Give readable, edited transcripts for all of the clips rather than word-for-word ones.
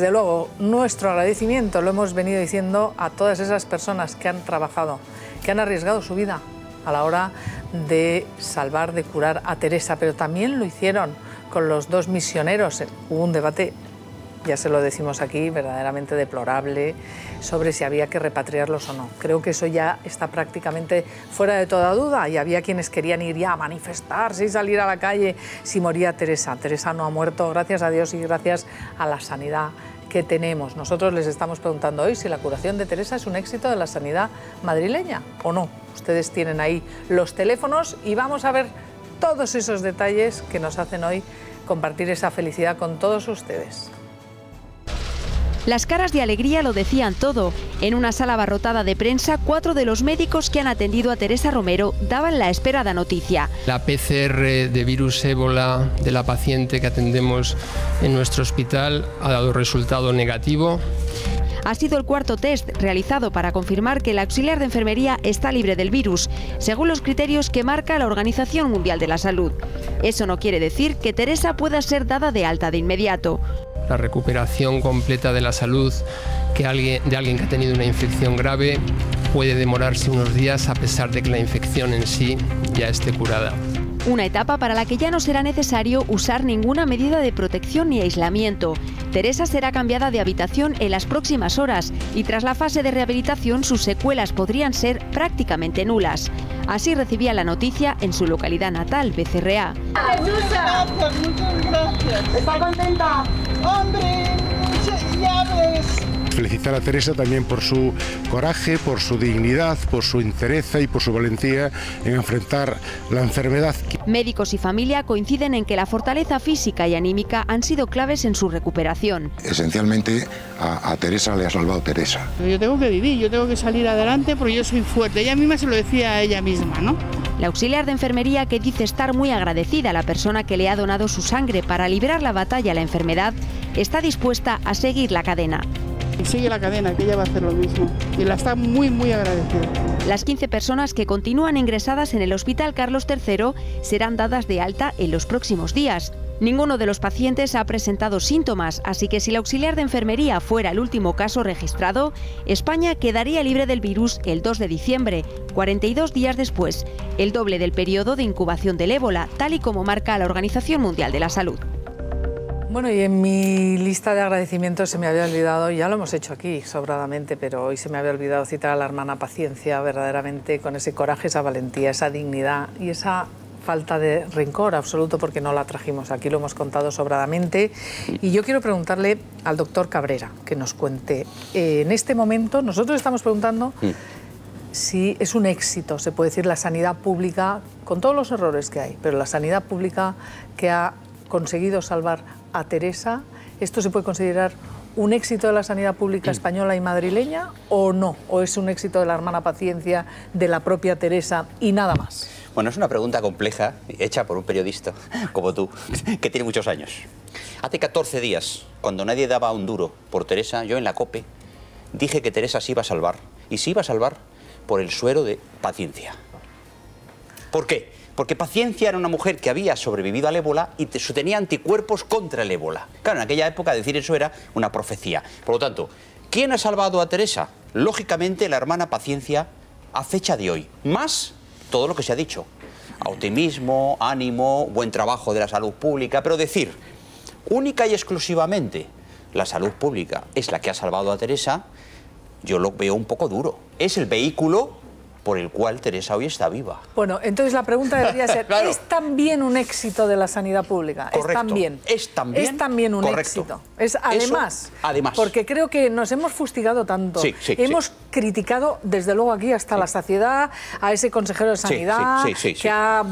Desde luego, nuestro agradecimiento lo hemos venido diciendo a todas esas personas que han trabajado, que han arriesgado su vida a la hora de salvar, de curar a Teresa, pero también lo hicieron con los dos misioneros. Hubo un debate, ya se lo decimos aquí, verdaderamente deplorable, sobre si había que repatriarlos o no. Creo que eso ya está prácticamente fuera de toda duda y había quienes querían ir ya a manifestarse y salir a la calle si moría Teresa. Teresa no ha muerto, gracias a Dios y gracias a la sanidad que tenemos. Nosotros les estamos preguntando hoy si la curación de Teresa es un éxito de la sanidad madrileña o no. Ustedes tienen ahí los teléfonos y vamos a ver todos esos detalles que nos hacen hoy compartir esa felicidad con todos ustedes. Las caras de alegría lo decían todo. En una sala abarrotada de prensa, 4 de los médicos que han atendido a Teresa Romero daban la esperada noticia. La PCR de virus ébola de la paciente que atendemos en nuestro hospital ha dado resultado negativo. Ha sido el cuarto test realizado para confirmar que el auxiliar de enfermería está libre del virus, según los criterios que marca la Organización Mundial de la Salud. Eso no quiere decir que Teresa pueda ser dada de alta de inmediato. La recuperación completa de la salud de alguien que ha tenido una infección grave puede demorarse unos días a pesar de que la infección en sí ya esté curada. Una etapa para la que ya no será necesario usar ninguna medida de protección ni aislamiento. Teresa será cambiada de habitación en las próximas horas y tras la fase de rehabilitación sus secuelas podrían ser prácticamente nulas. Así recibía la noticia en su localidad natal, Becerreá. Muchas gracias. ¿Está contenta? ¡Hombre! Ya ves. Felicitar a Teresa también por su coraje, por su dignidad, por su entereza y por su valentía en enfrentar la enfermedad. Médicos y familia coinciden en que la fortaleza física y anímica han sido claves en su recuperación. Esencialmente a Teresa le ha salvado Teresa. Yo tengo que vivir, yo tengo que salir adelante porque yo soy fuerte. Ella misma se lo decía a ella misma, ¿no? La auxiliar de enfermería, que dice estar muy agradecida a la persona que le ha donado su sangre para librar la batalla a la enfermedad, está dispuesta a seguir la cadena. Y sigue la cadena, que ella va a hacer lo mismo. Y la está muy, muy agradecida. Las 15 personas que continúan ingresadas en el Hospital Carlos III serán dadas de alta en los próximos días. Ninguno de los pacientes ha presentado síntomas, así que si la auxiliar de enfermería fuera el último caso registrado, España quedaría libre del virus el 2 de diciembre, 42 días después, el doble del periodo de incubación del ébola, tal y como marca la Organización Mundial de la Salud. Bueno, y en mi lista de agradecimientos se me había olvidado, ya lo hemos hecho aquí sobradamente, pero hoy se me había olvidado citar a la hermana Paciencia, verdaderamente con ese coraje, esa valentía, esa dignidad y esa falta de rencor absoluto, porque no la trajimos aquí, lo hemos contado sobradamente. Y yo quiero preguntarle al doctor Cabrera que nos cuente, en este momento nosotros estamos preguntando si es un éxito, se puede decir, la sanidad pública, con todos los errores que hay, pero la sanidad pública que ha conseguido salvar a Teresa. ¿Esto se puede considerar un éxito de la sanidad pública española y madrileña o no? ¿O es un éxito de la hermana Paciencia, de la propia Teresa y nada más? Bueno, es una pregunta compleja, hecha por un periodista como tú, que tiene muchos años. Hace 14 días, cuando nadie daba un duro por Teresa, yo en la COPE dije que Teresa se iba a salvar. Y se iba a salvar por el suero de Paciencia. ¿Por qué? Porque Paciencia era una mujer que había sobrevivido al ébola y tenía anticuerpos contra el ébola. Claro, en aquella época decir eso era una profecía. Por lo tanto, ¿quién ha salvado a Teresa? Lógicamente la hermana Paciencia a fecha de hoy. Más todo lo que se ha dicho. Optimismo, ánimo, buen trabajo de la salud pública. Pero decir, única y exclusivamente la salud pública es la que ha salvado a Teresa, yo lo veo un poco duro. Es el vehículo por el cual Teresa hoy está viva. Bueno, entonces la pregunta debería ser, Claro. ¿es también un éxito de la sanidad pública? Correcto. Es también un Correcto. éxito. Es además, Eso, además. Porque creo que nos hemos fustigado tanto. Sí, sí, hemos criticado, desde luego aquí hasta la saciedad, a ese consejero de Sanidad que ha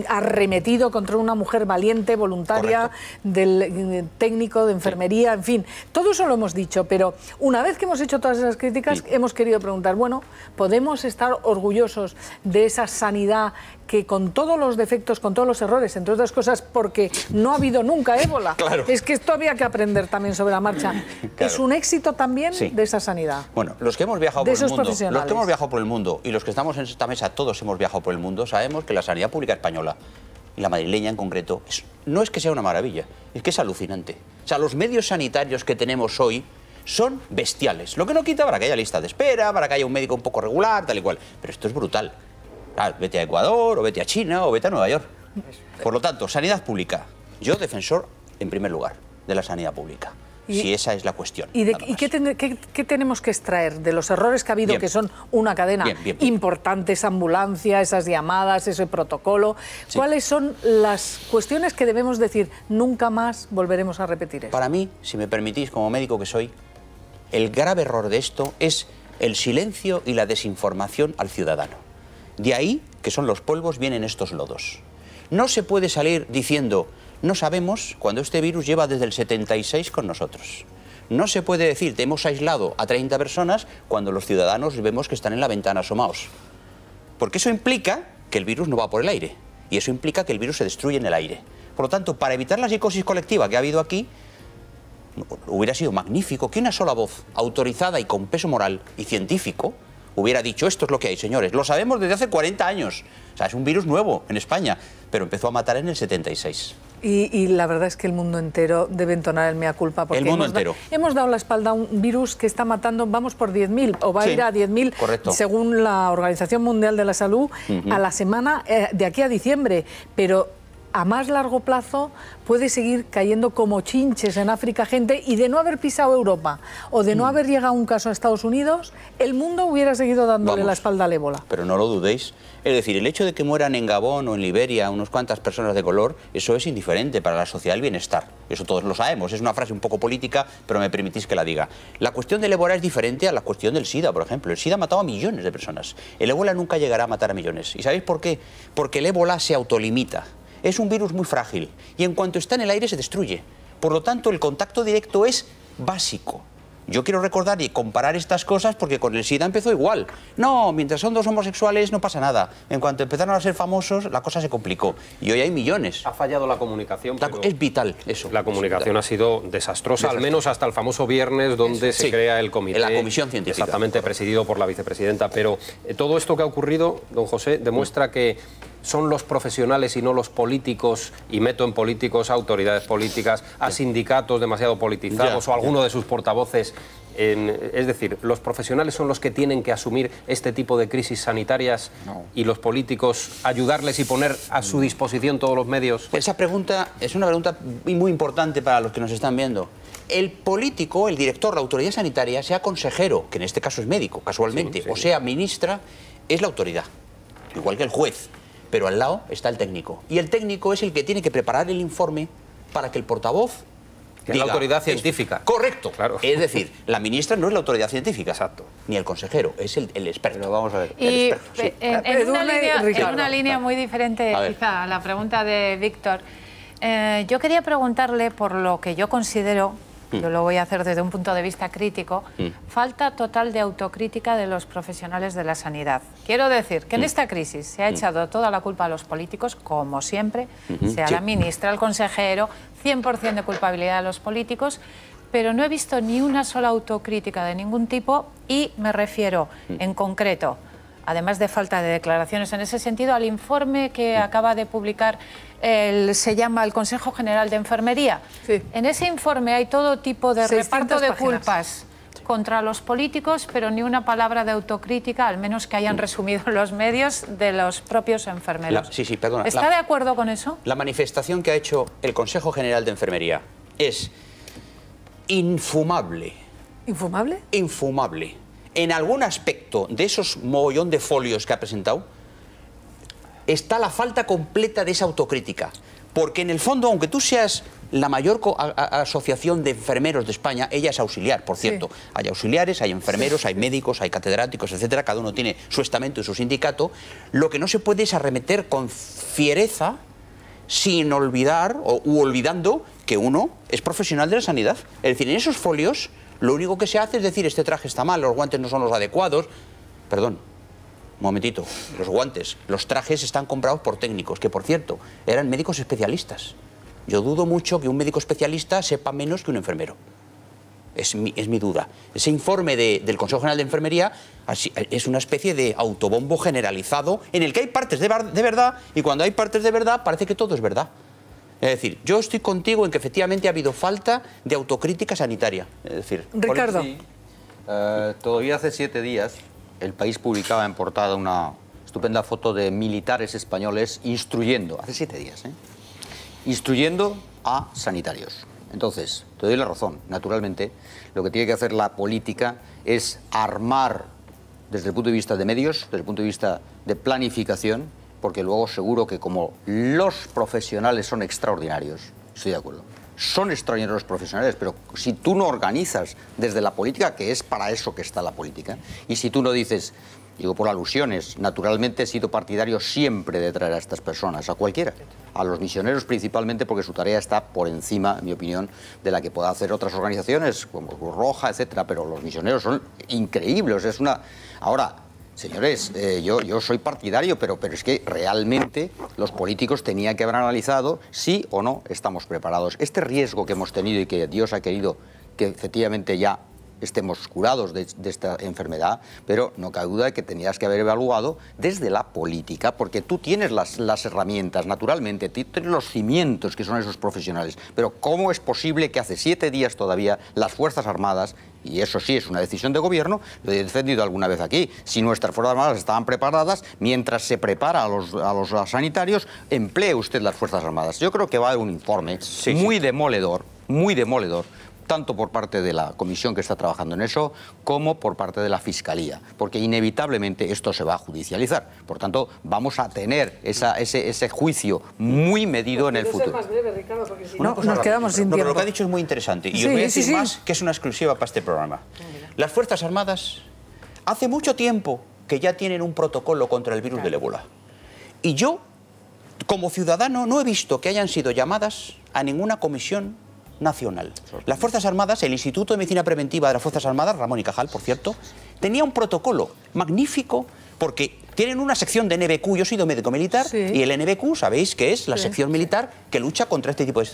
arremetido contra una mujer valiente, voluntaria, del técnico de enfermería, en fin. Todo eso lo hemos dicho, pero una vez que hemos hecho todas esas críticas, hemos querido preguntar, bueno, ¿podemos estar orgullosos de esa sanidad que con todos los defectos, con todos los errores, entre otras cosas porque no ha habido nunca ébola? Claro. Es que esto había que aprender también sobre la marcha. Claro. ¿Es un éxito también de esa sanidad? Bueno, los que hemos viajado De por el esos mundo, profesionales. los que hemos viajado por el mundo y los que estamos en esta mesa, todos hemos viajado por el mundo, sabemos que la sanidad pública española y la madrileña en concreto, no es que sea una maravilla, es que es alucinante. O sea, los medios sanitarios que tenemos hoy son bestiales. Lo que no quita para que haya lista de espera, para que haya un médico un poco regular, tal y cual. Pero esto es brutal. Claro, vete a Ecuador, o vete a China, o vete a Nueva York. Por lo tanto, sanidad pública. Yo defensor, en primer lugar, de la sanidad pública. Si esa es la cuestión. ¿Y qué tenemos que extraer de los errores que ha habido, que son una cadena importante, esa ambulancia, esas llamadas, ese protocolo? Sí. ¿Cuáles son las cuestiones que debemos decir, nunca más volveremos a repetir eso? Para mí, si me permitís, como médico que soy, el grave error de esto es el silencio y la desinformación al ciudadano. De ahí, que son los polvos, vienen estos lodos. No se puede salir diciendo... No sabemos cuando este virus lleva desde el 76 con nosotros. No se puede decir, te hemos aislado a 30 personas cuando los ciudadanos vemos que están en la ventana asomados. Porque eso implica que el virus no va por el aire. Y eso implica que el virus se destruye en el aire. Por lo tanto, para evitar la psicosis colectiva que ha habido aquí, hubiera sido magnífico que una sola voz autorizada y con peso moral y científico hubiera dicho, esto es lo que hay, señores. Lo sabemos desde hace 40 años. O sea, es un virus nuevo en España, pero empezó a matar en el 76. Y la verdad es que el mundo entero debe entonar el mea culpa. Porque el mundo entero. Hemos dado la espalda a un virus que está matando, vamos por 10.000, o va a ir a 10.000, según la Organización Mundial de la Salud, a la semana de aquí a diciembre. Pero a más largo plazo puede seguir cayendo como chinches en África gente, y de no haber pisado Europa o de no haber llegado un caso a Estados Unidos, el mundo hubiera seguido dándole la espalda al ébola. Pero no lo dudéis. Es decir, el hecho de que mueran en Gabón o en Liberia unas cuantas personas de color, eso es indiferente para la sociedad del bienestar. Eso todos lo sabemos. Es una frase un poco política, pero me permitís que la diga. La cuestión del ébola es diferente a la cuestión del SIDA, por ejemplo. El SIDA ha matado a millones de personas. El ébola nunca llegará a matar a millones. ¿Y sabéis por qué? Porque el ébola se autolimita. Es un virus muy frágil y en cuanto está en el aire se destruye. Por lo tanto, el contacto directo es básico. Yo quiero recordar y comparar estas cosas porque con el SIDA empezó igual. No, mientras son dos homosexuales no pasa nada. En cuanto empezaron a ser famosos, la cosa se complicó. Y hoy hay millones. Ha fallado la comunicación. Es vital eso. La comunicación ha sido desastrosa, al menos hasta el famoso viernes donde se crea el comité. La comisión científica. Exactamente, presidido por la vicepresidenta. Pero todo esto que ha ocurrido, don José, demuestra que son los profesionales y no los políticos, y meto en políticos a autoridades políticas, a sindicatos demasiado politizados o alguno de sus portavoces. Es decir, los profesionales son los que tienen que asumir este tipo de crisis sanitarias y los políticos ayudarles y poner a su disposición todos los medios. Esa pregunta es una pregunta muy importante para los que nos están viendo. El político, el director, la autoridad sanitaria, sea consejero, que en este caso es médico, casualmente, o sea ministra, es la autoridad, igual que el juez. Pero al lado está el técnico. Y el técnico es el que tiene que preparar el informe para que el portavoz diga, es la autoridad científica. Correcto. Claro. Es decir, la ministra no es la autoridad científica. Exacto. Ni el consejero, es el experto. Pero vamos a ver. Y en una línea muy diferente quizá a la pregunta de Víctor, yo quería preguntarle por lo que yo considero, yo lo voy a hacer desde un punto de vista crítico, falta total de autocrítica de los profesionales de la sanidad. Quiero decir que en esta crisis se ha echado toda la culpa a los políticos, como siempre, sea la ministra, el consejero, 100% de culpabilidad a los políticos, pero no he visto ni una sola autocrítica de ningún tipo y me refiero en concreto, además de falta de declaraciones en ese sentido, al informe que acaba de publicar se llama el Consejo General de Enfermería. Sí. En ese informe hay todo tipo de reparto de culpas contra los políticos, pero ni una palabra de autocrítica, al menos que hayan resumido en los medios, de los propios enfermeros. Perdona. ¿Está de acuerdo con eso? La manifestación que ha hecho el Consejo General de Enfermería es infumable. ¿Infumable? Infumable. En algún aspecto de esos mogollón de folios que ha presentado, está la falta completa de esa autocrítica. Porque en el fondo, aunque tú seas la mayor asociación de enfermeros de España, ella es auxiliar, por cierto. Sí. Hay auxiliares, hay enfermeros, hay médicos, hay catedráticos, etcétera. Cada uno tiene su estamento y su sindicato. Lo que no se puede es arremeter con fiereza, sin olvidar u olvidando que uno es profesional de la sanidad. Es decir, en esos folios lo único que se hace es decir, este traje está mal, los guantes no son los adecuados. Perdón, un momentito, los guantes, los trajes están comprados por técnicos, que por cierto, eran médicos especialistas. Yo dudo mucho que un médico especialista sepa menos que un enfermero. es mi duda. Ese informe del Consejo General de Enfermería es una especie de autobombo generalizado en el que hay partes de verdad y cuando hay partes de verdad parece que todo es verdad. Es decir, yo estoy contigo en que efectivamente ha habido falta de autocrítica sanitaria. Es decir, Ricardo. Sí. Todavía hace 7 días El País publicaba en portada una estupenda foto de militares españoles instruyendo, hace 7 días, instruyendo a sanitarios. Entonces, te doy la razón, naturalmente, lo que tiene que hacer la política es armar desde el punto de vista de medios, desde el punto de vista de planificación, porque luego seguro que como los profesionales son extraordinarios, estoy de acuerdo, son extraordinarios los profesionales, pero si tú no organizas desde la política, que es para eso que está la política, y si tú no dices, digo por alusiones, naturalmente he sido partidario siempre de traer a estas personas, a cualquiera, a los misioneros principalmente, porque su tarea está por encima, en mi opinión, de la que puedan hacer otras organizaciones, como Cruz Roja, etcétera, pero los misioneros son increíbles, es una... Ahora, señores, yo soy partidario, pero es que realmente los políticos tenían que haber analizado si o no estamos preparados. Este riesgo que hemos tenido y que Dios ha querido que efectivamente ya estemos curados de esta enfermedad, pero no cabe duda de que tenías que haber evaluado desde la política, porque tú tienes las herramientas, naturalmente, tienes los cimientos que son esos profesionales, pero ¿cómo es posible que hace 7 días todavía las Fuerzas Armadas, y eso sí es una decisión de gobierno, lo he defendido alguna vez aquí, si nuestras Fuerzas Armadas estaban preparadas, mientras se prepara a los sanitarios, emplee usted las Fuerzas Armadas? Yo creo que va a haber un informe muy demoledor, tanto por parte de la comisión que está trabajando en eso, como por parte de la Fiscalía, porque inevitablemente esto se va a judicializar. Por tanto, vamos a tener ese juicio muy medido en el futuro. Más breve, Ricardo, porque si no, nos quedamos sin tiempo. Lo que ha dicho es muy interesante, y os voy a decir más que es una exclusiva para este programa. Las Fuerzas Armadas hace mucho tiempo que ya tienen un protocolo contra el virus del ébola. Y yo, como ciudadano, no he visto que hayan sido llamadas a ninguna comisión nacional. Las Fuerzas Armadas, el Instituto de Medicina Preventiva de las Fuerzas Armadas, Ramón y Cajal, por cierto, tenía un protocolo magnífico porque tienen una sección de NBQ, yo he sido médico militar, y el NBQ, sabéis que es la sección militar que lucha contra este tipo de...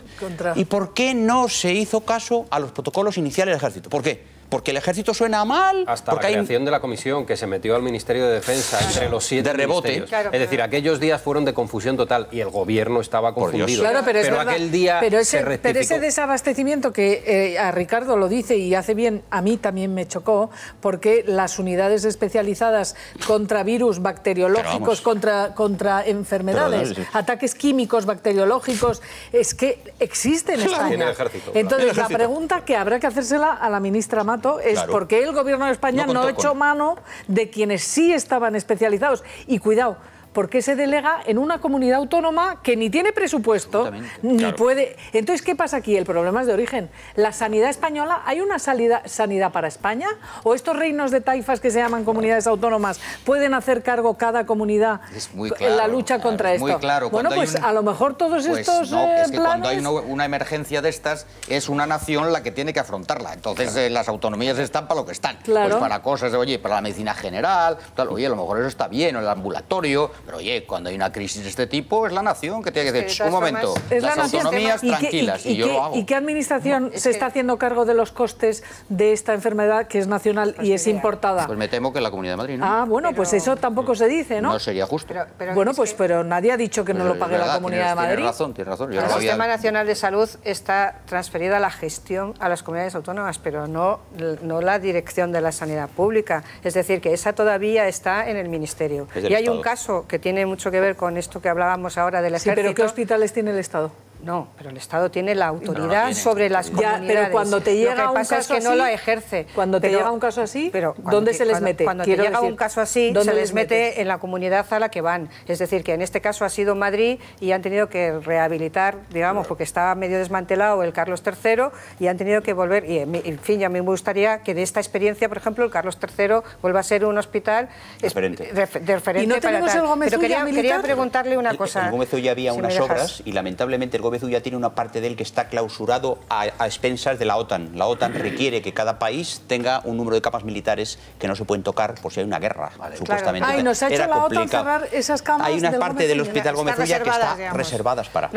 ¿Y por qué no se hizo caso a los protocolos iniciales del Ejército? ¿Por qué? Porque el Ejército suena mal. Hasta la creación de la comisión que se metió al Ministerio de Defensa entre los 7 de rebote. Ministerios. Es decir, aquellos días fueron de confusión total y el gobierno estaba confundido. Claro, pero aquel día se rectificó. Pero ese desabastecimiento que a Ricardo lo dice y hace bien, a mí también me chocó, porque las unidades especializadas contra virus bacteriológicos, contra enfermedades, ataques químicos, bacteriológicos, es que existen en España. Entonces, la pregunta que habrá que hacérsela a la ministra Mato es por qué el Gobierno de España no echó mano de quienes sí estaban especializados. Y cuidado, ¿por qué se delega en una comunidad autónoma que ni tiene presupuesto, ni puede...? Entonces, ¿qué pasa aquí? El problema es de origen. ¿La sanidad española, hay una sanidad para España? ¿O estos reinos de taifas que se llaman comunidades autónomas pueden hacer cargo cada comunidad en la lucha contra esto? Muy claro. Bueno, pues a lo mejor todos estos es que cuando hay una emergencia de estas, es una nación la que tiene que afrontarla. Entonces, las autonomías están para lo que están. Pues para cosas, oye, para la medicina general, tal, oye, a lo mejor eso está bien, o el ambulatorio... Pero oye, cuando hay una crisis de este tipo, es la nación que tiene que decir, un momento, las autonomías tranquilas, y yo lo hago. ¿Y qué administración se está haciendo cargo de los costes de esta enfermedad que es nacional y es importada? Pues me temo que la Comunidad de Madrid, ¿no? Ah, bueno, pues eso tampoco se dice, ¿no? No sería justo. Bueno, pues pero nadie ha dicho que no lo pague la Comunidad de Madrid. Tienes razón. El Sistema Nacional de Salud está transferido a la gestión a las comunidades autónomas, pero no la dirección de la sanidad pública. Es decir, que esa todavía está en el Ministerio. Y hay un caso que tiene mucho que ver con esto que hablábamos ahora del Ejército. Sí, pero ¿qué hospitales tiene el Estado? No, pero el Estado tiene la autoridad sobre las comunidades. Pero cuando te llega un caso es que no la ejerce. Cuando te llega un caso así, ¿dónde se les mete? Cuando te llega un caso así, se les mete en la comunidad a la que van. Es decir, que en este caso ha sido Madrid y han tenido que rehabilitar, digamos, porque estaba medio desmantelado el Carlos III y han tenido que volver. Y en fin, a mí me gustaría que de esta experiencia, por ejemplo, el Carlos III vuelva a ser un hospital referente. ¿Y no tenemos el Gómez Ulla militar? Pero quería preguntarle una cosa. En Gómez Ulla había unas obras y lamentablemente el Gómez Ulla tiene una parte de él que está clausurado a expensas de la OTAN. La OTAN requiere que cada país tenga un número de camas militares que no se pueden tocar por si hay una guerra, supuestamente. Ay, nos ha hecho la OTAN cerrar esas camas. Hay una parte del Hospital Gómez Ulla que está reservadas para...